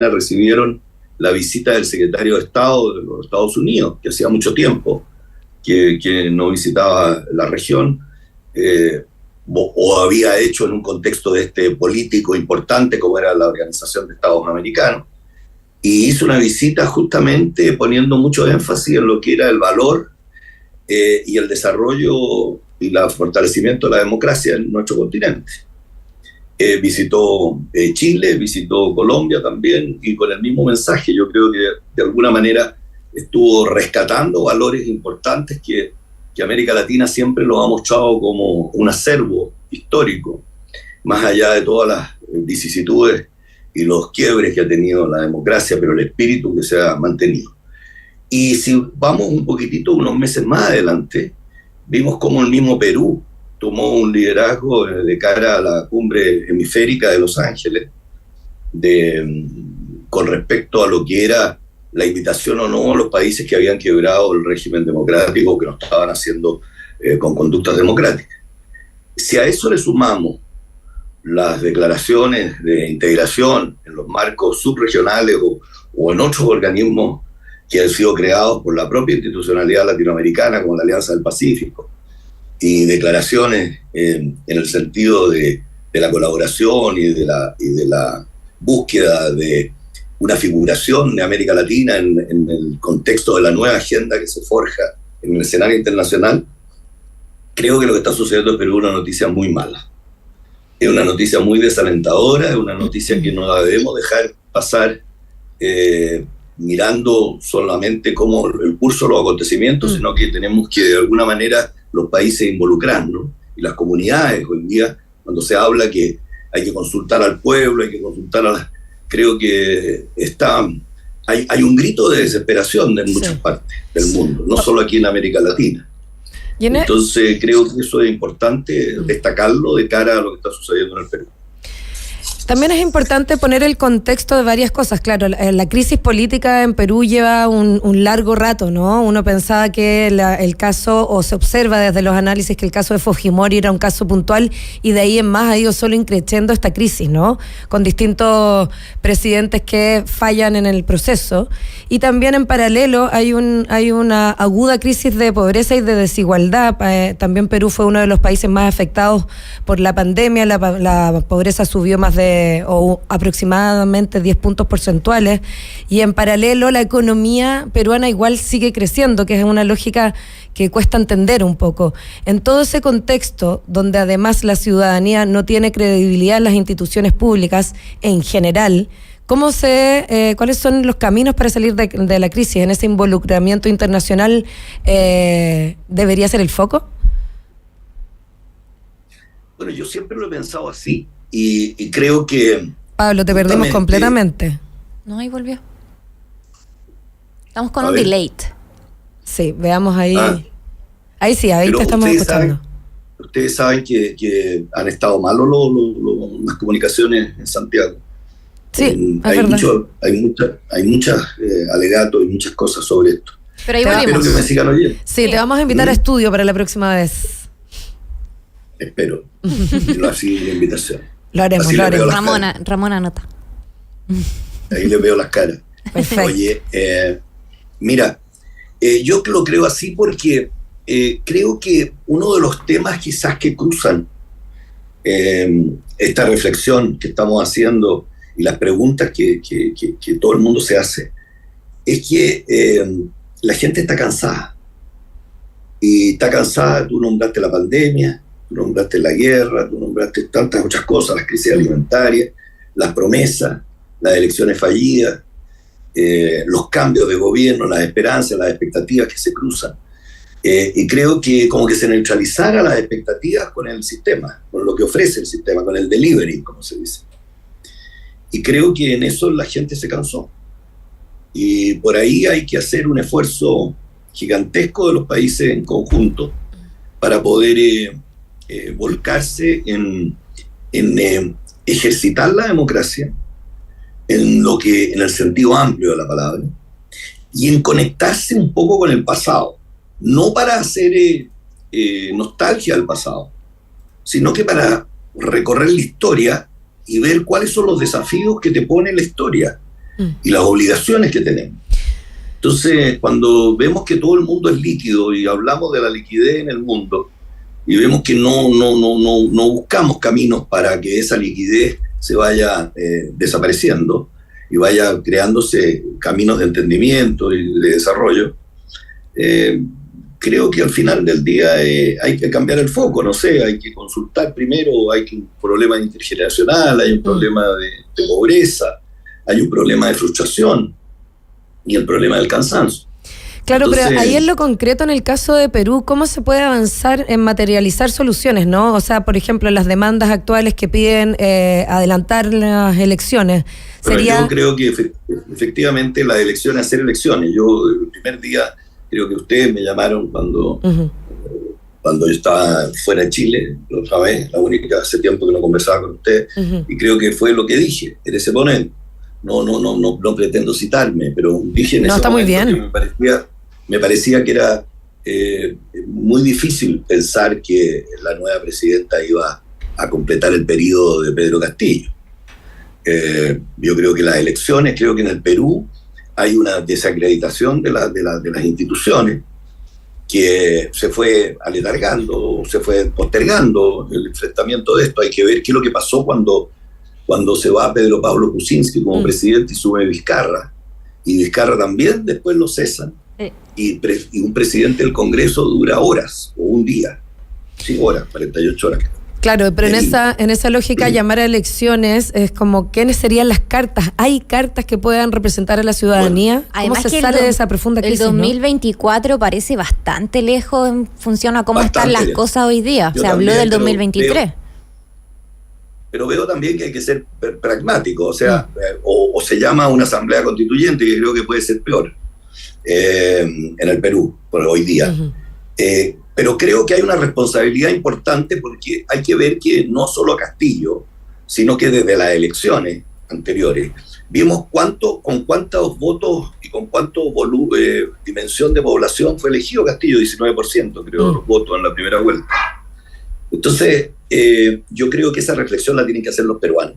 recibieron la visita del secretario de Estado de los Estados Unidos, que hacía mucho tiempo que no visitaba la región, o había hecho en un contexto político importante como era la Organización de Estados Americanos, y hizo una visita justamente poniendo mucho énfasis en lo que era el valor y el desarrollo y el fortalecimiento de la democracia en nuestro continente. Visitó Chile, visitó Colombia también, y con el mismo mensaje. Yo creo que de alguna manera estuvo rescatando valores importantes que América Latina siempre lo ha mostrado como un acervo histórico, más allá de todas las vicisitudes y los quiebres que ha tenido la democracia, pero el espíritu que se ha mantenido. Y si vamos un poquitito, unos meses más adelante, vimos como el mismo Perú tomó un liderazgo de cara a la cumbre hemisférica de Los Ángeles, con respecto a lo que era la invitación o no a los países que habían quebrado el régimen democrático, que no estaban haciendo con conductas democráticas. Si a eso le sumamos las declaraciones de integración en los marcos subregionales o en otros organismos que han sido creados por la propia institucionalidad latinoamericana, como la Alianza del Pacífico, y declaraciones en el sentido de la colaboración y de la búsqueda de una figuración de América Latina en el contexto de la nueva agenda que se forja en el escenario internacional, creo que lo que está sucediendo en Perú es una noticia muy mala. Es una noticia muy desalentadora, es una noticia que no la debemos dejar pasar mirando solamente como el curso de los acontecimientos, sino que tenemos que de alguna manera los países involucrarnos, y las comunidades hoy día, cuando se habla que hay que consultar al pueblo, hay que consultar a las... Creo que hay un grito de desesperación en muchas partes del mundo, no solo aquí en América Latina. Entonces creo que eso es importante destacarlo de cara a lo que está sucediendo en el Perú. También es importante poner el contexto de varias cosas. Claro, la crisis política en Perú lleva un largo rato, ¿no? Uno pensaba que el caso, o se observa desde los análisis, que el caso de Fujimori era un caso puntual, y de ahí en más ha ido solo increciendo esta crisis, ¿no? Con distintos presidentes que fallan en el proceso. Y también en paralelo hay una aguda crisis de pobreza y de desigualdad. También Perú fue uno de los países más afectados por la pandemia. La pobreza subió más de aproximadamente 10 puntos porcentuales, y en paralelo la economía peruana igual sigue creciendo, que es una lógica que cuesta entender un poco. En todo ese contexto, donde además la ciudadanía no tiene credibilidad en las instituciones públicas en general, ¿cuáles son los caminos para salir de la crisis? ¿En ese involucramiento internacional debería ser el foco? Bueno, yo siempre lo he pensado así. Y creo que... Pablo, te perdimos completamente. No, ahí volvió. Estamos con un delay. Sí, veamos ahí. Ahí sí, ahí te estamos escuchando. Ustedes saben que han estado malos las comunicaciones en Santiago. Sí, es verdad. Hay muchos alegatos y muchas cosas sobre esto. Pero ahí volvimos. Espero que me sigan oyendo. Sí, te vamos a invitar a estudio para la próxima vez. Espero. Así la invitación. Lo haremos. Ramona anota. Ahí le veo las caras. Perfecto. Oye, mira, yo lo creo así porque creo que uno de los temas quizás que cruzan esta reflexión que estamos haciendo y las preguntas que todo el mundo se hace, es que la gente está cansada. Y está cansada. Tú nombraste la pandemia, tú nombraste la guerra, tú nombraste tantas otras cosas, las crisis alimentarias, las promesas, las elecciones fallidas, los cambios de gobierno, las esperanzas, las expectativas que se cruzan. Y creo que como que se neutralizara las expectativas con el sistema, con lo que ofrece el sistema, con el delivery, como se dice. Y creo que en eso la gente se cansó. Y por ahí hay que hacer un esfuerzo gigantesco de los países en conjunto para poder volcarse en ejercitar la democracia en el sentido amplio de la palabra, y en conectarse un poco con el pasado, no para hacer nostalgia del pasado, sino que para recorrer la historia y ver cuáles son los desafíos que te pone la historia, y las obligaciones que tenemos. Entonces, cuando vemos que todo el mundo es líquido y hablamos de la liquidez en el mundo, y vemos que no buscamos caminos para que esa liquidez se vaya desapareciendo y vaya creándose caminos de entendimiento y de desarrollo, creo que al final del día hay que cambiar el foco, no sé, hay que consultar primero, hay un problema intergeneracional, hay un problema de pobreza, hay un problema de frustración y el problema del cansancio. Claro, Entonces, pero ahí en lo concreto, en el caso de Perú, ¿cómo se puede avanzar en materializar soluciones, no? O sea, por ejemplo, las demandas actuales que piden adelantar las elecciones. Yo creo que efectivamente las elecciones, hacer elecciones. Yo el primer día, creo que ustedes me llamaron cuando yo estaba fuera de Chile, la otra vez, la única, hace tiempo que no conversaba con ustedes, y creo que fue lo que dije en ese momento. No pretendo citarme, pero dije en ese está momento muy bien. que me parecía que era muy difícil pensar que la nueva presidenta iba a completar el periodo de Pedro Castillo. Yo creo que las elecciones, creo que en el Perú hay una desacreditación de las instituciones que se fue aletargando, se fue postergando el enfrentamiento de esto. Hay que ver qué es lo que pasó cuando se va Pedro Pablo Kuczynski como presidente y sube Vizcarra, y Vizcarra también después lo cesan, y un presidente del Congreso dura horas, o un día, 48 horas. Claro, pero en esa lógica llamar a elecciones es como, ¿quiénes serían las cartas? ¿Hay cartas que puedan representar a la ciudadanía? Bueno, además ¿cómo se sale de esa profunda crisis? El 2024 ¿no? parece bastante lejos en función a cómo están las cosas hoy día. Se habló del 2023. Pero veo también que hay que ser pragmático, o sea, o se llama una asamblea constituyente, que creo que puede ser peor en el Perú, por hoy día. Pero creo que hay una responsabilidad importante, porque hay que ver que no solo Castillo, sino que desde las elecciones anteriores vimos con cuántos votos y con cuánto dimensión de población fue elegido Castillo, 19% creo los votos en la primera vuelta. Entonces, yo creo que esa reflexión la tienen que hacer los peruanos,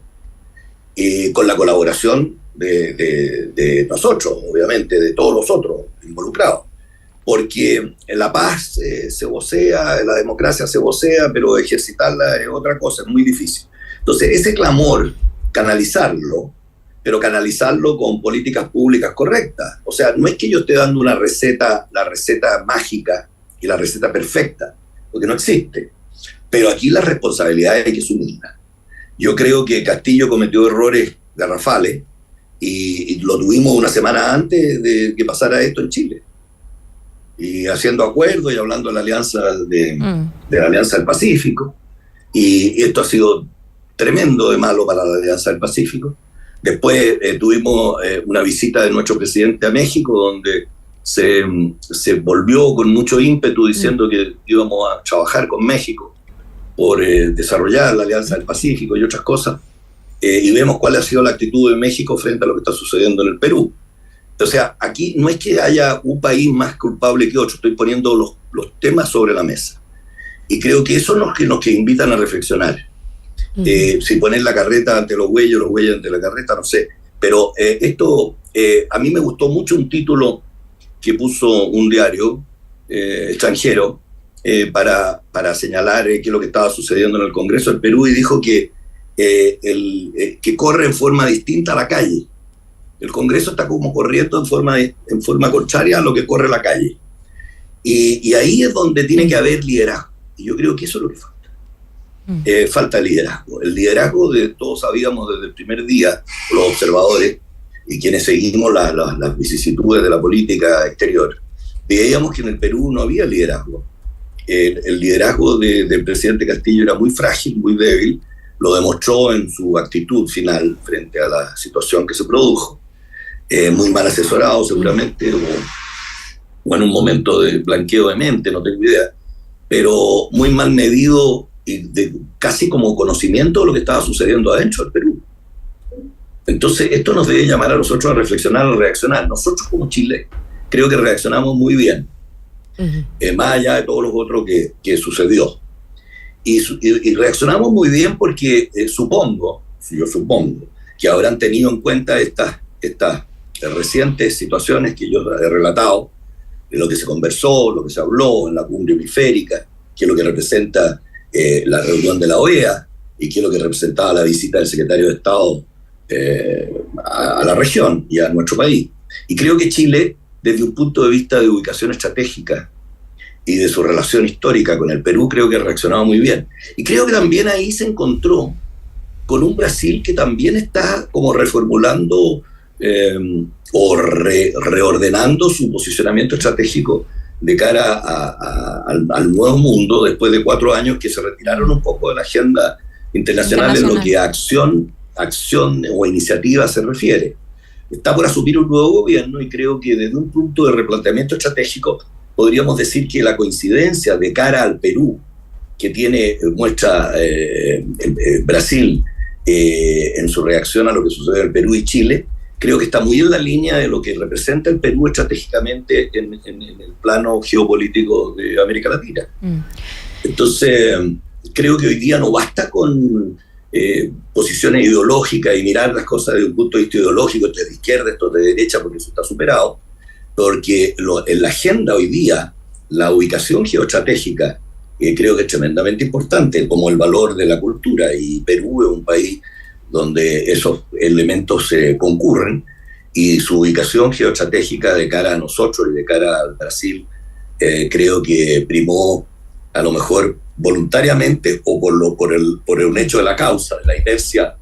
con la colaboración de nosotros, obviamente, de todos los otros involucrados, porque la paz se vocea, la democracia se vocea, pero ejercitarla es otra cosa, es muy difícil. Entonces, ese clamor, canalizarlo, pero canalizarlo con políticas públicas correctas. O sea, no es que yo esté dando la receta mágica y la receta perfecta, porque no existe. Pero aquí las responsabilidades hay que asumirlas. Yo creo que Castillo cometió errores garrafales y lo tuvimos una semana antes de que pasara esto en Chile. Y haciendo acuerdos y hablando de la alianza de la Alianza del Pacífico. Y esto ha sido tremendo de malo para la Alianza del Pacífico. Después tuvimos una visita de nuestro presidente a México, donde se volvió con mucho ímpetu diciendo que íbamos a trabajar con México por desarrollar la Alianza del Pacífico y otras cosas, y vemos cuál ha sido la actitud de México frente a lo que está sucediendo en el Perú. O sea, aquí no es que haya un país más culpable que otro, estoy poniendo los temas sobre la mesa. Y creo que eso es los que invitan a reflexionar. Si ponen la carreta ante los bueyes ante la carreta, no sé. Pero a mí me gustó mucho un título que puso un diario extranjero, para señalar qué es lo que estaba sucediendo en el Congreso del Perú, y dijo que corre en forma distinta a la calle. El Congreso está como corriendo en forma contraria a lo que corre la calle. Y ahí es donde tiene que haber liderazgo. Y yo creo que eso es lo que falta. Falta liderazgo. El liderazgo todos sabíamos desde el primer día, los observadores y quienes seguimos las vicisitudes de la política exterior, veíamos que en el Perú no había liderazgo. El liderazgo del presidente Castillo era muy frágil, muy débil, lo demostró en su actitud final frente a la situación que se produjo, muy mal asesorado seguramente, o en un momento de blanqueo de mente, no tengo idea, pero muy mal medido y casi como conocimiento de lo que estaba sucediendo adentro del Perú. Entonces esto nos debe llamar a nosotros a reflexionar, a reaccionar. Nosotros como Chile creo que reaccionamos muy bien, más allá de todos los otros que sucedió. Y reaccionamos muy bien porque yo supongo que habrán tenido en cuenta estas estas recientes situaciones que yo he relatado, de lo que se conversó, lo que se habló en la cumbre hemisférica, qué es lo que representa la reunión de la OEA y qué es lo que representaba la visita del secretario de Estado a la región y a nuestro país. Y creo que Chile, desde un punto de vista de ubicación estratégica y de su relación histórica con el Perú, creo que ha reaccionado muy bien. Y creo que también ahí se encontró con un Brasil que también está como reformulando o reordenando su posicionamiento estratégico de cara al nuevo mundo, después de 4 años que se retiraron un poco de la agenda internacional en lo que a acción o iniciativa se refiere. Está por asumir un nuevo gobierno y creo que desde un punto de replanteamiento estratégico podríamos decir que la coincidencia de cara al Perú que muestra Brasil en su reacción a lo que sucede en Perú y Chile, creo que está muy en la línea de lo que representa el Perú estratégicamente en el plano geopolítico de América Latina. Entonces, creo que hoy día no basta con posiciones ideológicas y mirar las cosas desde un punto de vista ideológico, esto es de izquierda, esto es de derecha, porque eso está superado, porque en la agenda hoy día, la ubicación geoestratégica creo que es tremendamente importante, como el valor de la cultura, y Perú es un país donde esos elementos se concurren, y su ubicación geoestratégica de cara a nosotros y de cara al Brasil, creo que primó, a lo mejor voluntariamente o por un hecho de la causa, de la inercia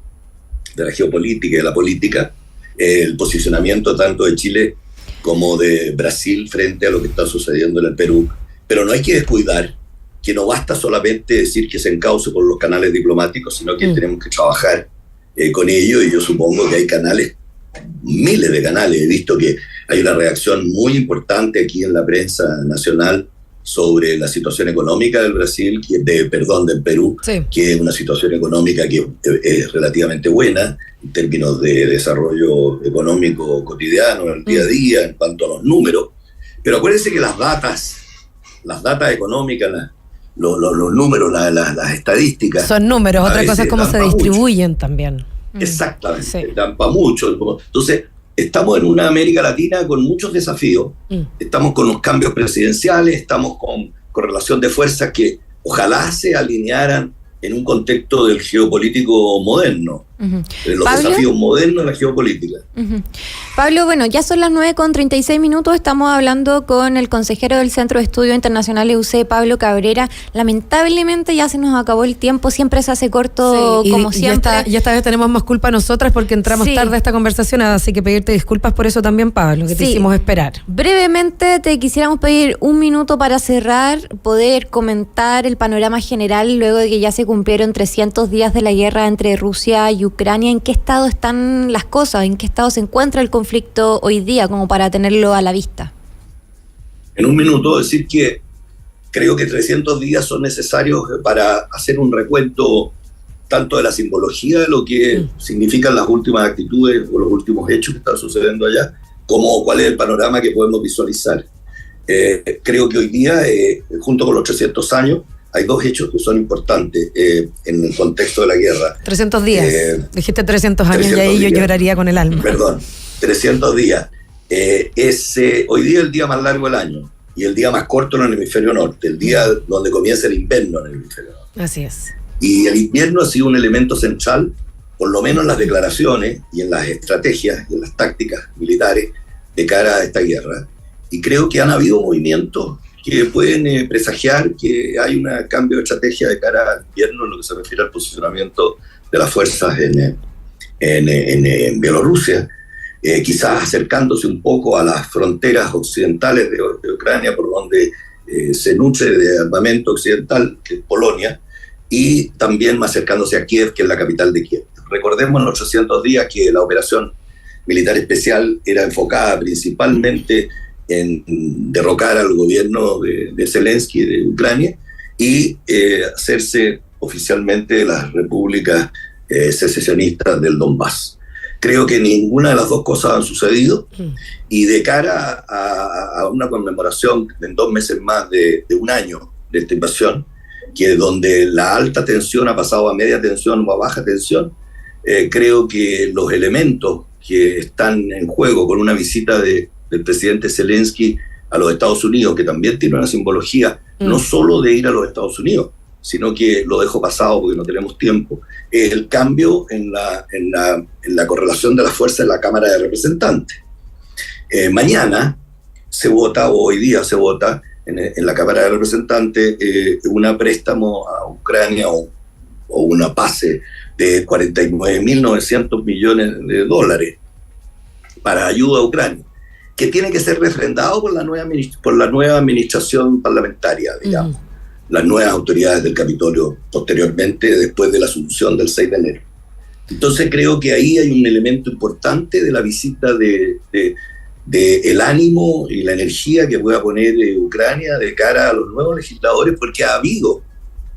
de la geopolítica y de la política, el posicionamiento tanto de Chile como de Brasil frente a lo que está sucediendo en el Perú. Pero no hay que descuidar que no basta solamente decir que se encauce por los canales diplomáticos, sino que tenemos que trabajar con ello, y yo supongo que hay canales, miles de canales. He visto que hay una reacción muy importante aquí en la prensa nacional sobre la situación económica del Brasil, del Perú, sí, que es una situación económica que es relativamente buena en términos de desarrollo económico cotidiano, en el día a día, en cuanto a los números. Pero acuérdense que las datas económicas, los números, las estadísticas... Son números, otra cosa es cómo se distribuyen mucho. También. Exactamente, sí, dan para mucho. Entonces, estamos en una América Latina con muchos desafíos, estamos con los cambios presidenciales, estamos con correlación de fuerzas que ojalá se alinearan en un contexto del geopolítico moderno, los ¿Pablo? Desafíos modernos de la geopolítica. Pablo, bueno, ya son las 9:36, estamos hablando con el consejero del Centro de Estudios Internacionales UC, Pablo Cabrera. Lamentablemente ya se nos acabó el tiempo, siempre se hace corto, sí, como siempre. Y esta vez tenemos más culpa nosotras porque entramos tarde a esta conversación, así que pedirte disculpas por eso también, Pablo, que te hicimos esperar. Brevemente te quisiéramos pedir 1 minuto para cerrar, poder comentar el panorama general luego de que ya se cumplieron 300 días de la guerra entre Rusia y Ucrania. ¿En qué estado están las cosas? ¿En qué estado se encuentra el conflicto hoy día, como para tenerlo a la vista? En 1 minuto decir que creo que 300 días son necesarios para hacer un recuento tanto de la simbología de lo que significan las últimas actitudes o los últimos hechos que están sucediendo allá, como cuál es el panorama que podemos visualizar. Creo que hoy día, junto con los 300 años, hay 2 hechos que son importantes en el contexto de la guerra. 300 días. Dijiste 300 años 300 y ahí días. Yo lloraría con el alma. Perdón, 300 días. Hoy día es el día más largo del año y el día más corto en el hemisferio norte, el día donde comienza el invierno en el hemisferio norte. Así es. Y el invierno ha sido un elemento central, por lo menos en las declaraciones y en las estrategias y en las tácticas militares de cara a esta guerra. Y creo que han habido movimientos que pueden presagiar que hay un cambio de estrategia de cara al invierno en lo que se refiere al posicionamiento de las fuerzas en Bielorrusia, quizás acercándose un poco a las fronteras occidentales de Ucrania, por donde se nutre de armamento occidental, que es Polonia, y también acercándose a Kiev, que es la capital de Kiev. Recordemos en los 800 días que la operación militar especial era enfocada principalmente en derrocar al gobierno de Zelensky de Ucrania y hacerse oficialmente de las repúblicas secesionistas del Donbass. Creo que ninguna de las dos cosas han sucedido, y de cara a una conmemoración en 2 meses más de 1 año de esta invasión, que donde la alta tensión ha pasado a media tensión o a baja tensión, creo que los elementos que están en juego con una visita del presidente Zelensky a los Estados Unidos, que también tiene una simbología no solo de ir a los Estados Unidos, sino que lo dejo pasado porque no tenemos tiempo, es el cambio en la correlación de las fuerzas en la Cámara de Representantes. Mañana se vota, o hoy día se vota, en la Cámara de Representantes, un préstamo a Ucrania o una PACE de 49.900 millones de dólares para ayuda a Ucrania, que tiene que ser refrendado por la nueva administración parlamentaria, digamos, las nuevas autoridades del Capitolio posteriormente, después de la asunción del 6 de enero. Entonces creo que ahí hay un elemento importante de la visita de el ánimo y la energía que pueda poner Ucrania de cara a los nuevos legisladores, porque ha habido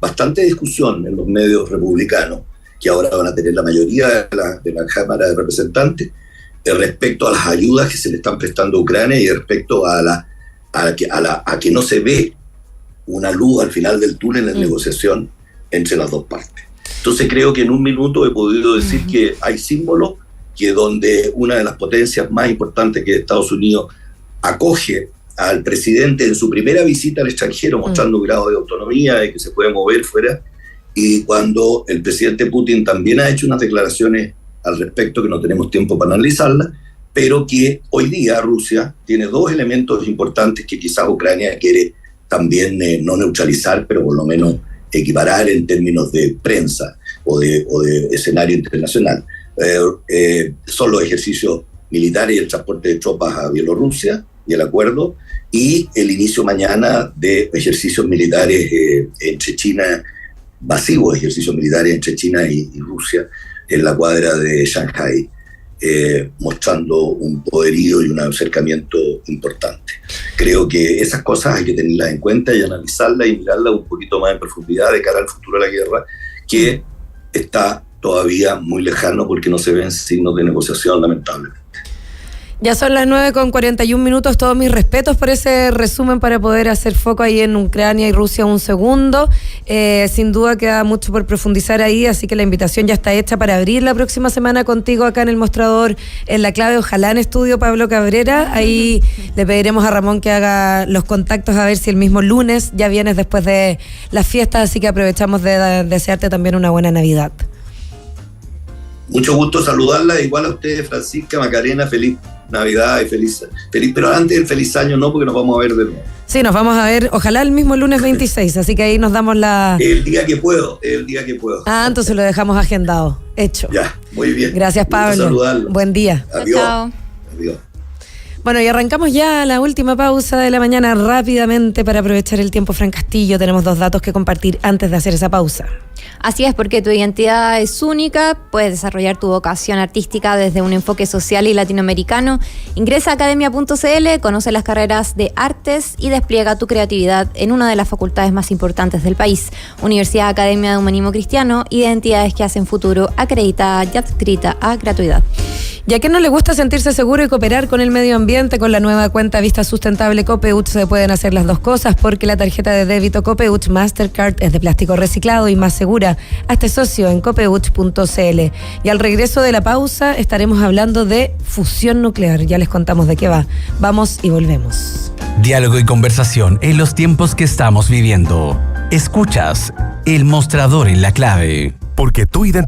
bastante discusión en los medios republicanos, que ahora van a tener la mayoría de la Cámara de Representantes, respecto a las ayudas que se le están prestando a Ucrania y respecto a que no se ve una luz al final del túnel en negociación entre las dos partes. Entonces creo que en un minuto he podido decir que hay símbolos que donde una de las potencias más importantes, que es Estados Unidos, acoge al presidente en su primera visita al extranjero, mostrando un grado de autonomía y que se puede mover fuera, y cuando el presidente Putin también ha hecho unas declaraciones al respecto que no tenemos tiempo para analizarlas, pero que hoy día Rusia tiene dos elementos importantes que quizás Ucrania quiere también no neutralizar, pero por lo menos equiparar en términos de prensa o de escenario internacional. Son los ejercicios militares y el transporte de tropas a Bielorrusia y el acuerdo, y el inicio mañana de ejercicios militares entre China, masivos ejercicios militares entre China y Rusia en la cuadra de Shanghái, mostrando un poderío y un acercamiento importante. Creo que esas cosas hay que tenerlas en cuenta y analizarlas y mirarlas un poquito más en profundidad de cara al futuro de la guerra, que está todavía muy lejano porque no se ven signos de negociación, lamentablemente. Ya son las 9:41. Todos mis respetos por ese resumen para poder hacer foco ahí en Ucrania y Rusia un segundo. Sin duda queda mucho por profundizar ahí, así que la invitación ya está hecha para abrir la próxima semana contigo acá en el mostrador en La Clave, ojalá en estudio Pablo Cabrera. Ahí le pediremos a Ramón que haga los contactos a ver si el mismo lunes ya vienes después de las fiestas, así que aprovechamos de desearte también una buena Navidad. Mucho gusto saludarla, igual a ustedes, Francisca, Macarena, feliz Navidad y feliz, pero antes del feliz año no, porque nos vamos a ver de nuevo. Sí, nos vamos a ver, ojalá el mismo lunes 26, así que ahí nos damos la... El día que puedo. Ah, entonces lo dejamos agendado, hecho. Ya, muy bien. Gracias, Pablo. Buen día. Adiós. Chao. Adiós. Bueno, y arrancamos ya la última pausa de la mañana rápidamente para aprovechar el tiempo. Fran Castillo, tenemos 2 datos que compartir antes de hacer esa pausa. Así es, porque tu identidad es única, puedes desarrollar tu vocación artística desde un enfoque social y latinoamericano. Ingresa a academia.cl, conoce las carreras de artes y despliega tu creatividad en una de las facultades más importantes del país. Universidad Academia de Humanismo Cristiano, identidades que hacen futuro, acreditada y adscrita a gratuidad. ¿Y a quién no le gusta sentirse seguro y cooperar con el medio ambiente? Con la nueva cuenta Vista Sustentable Copeuch se pueden hacer las dos cosas, porque la tarjeta de débito Copeuch Mastercard es de plástico reciclado y más segura. Hazte socio en copeuch.cl. Y al regreso de la pausa estaremos hablando de fusión nuclear. Ya les contamos de qué va. Vamos y volvemos. Diálogo y conversación en los tiempos que estamos viviendo. Escuchas El Mostrador en La Clave. Porque tu identidad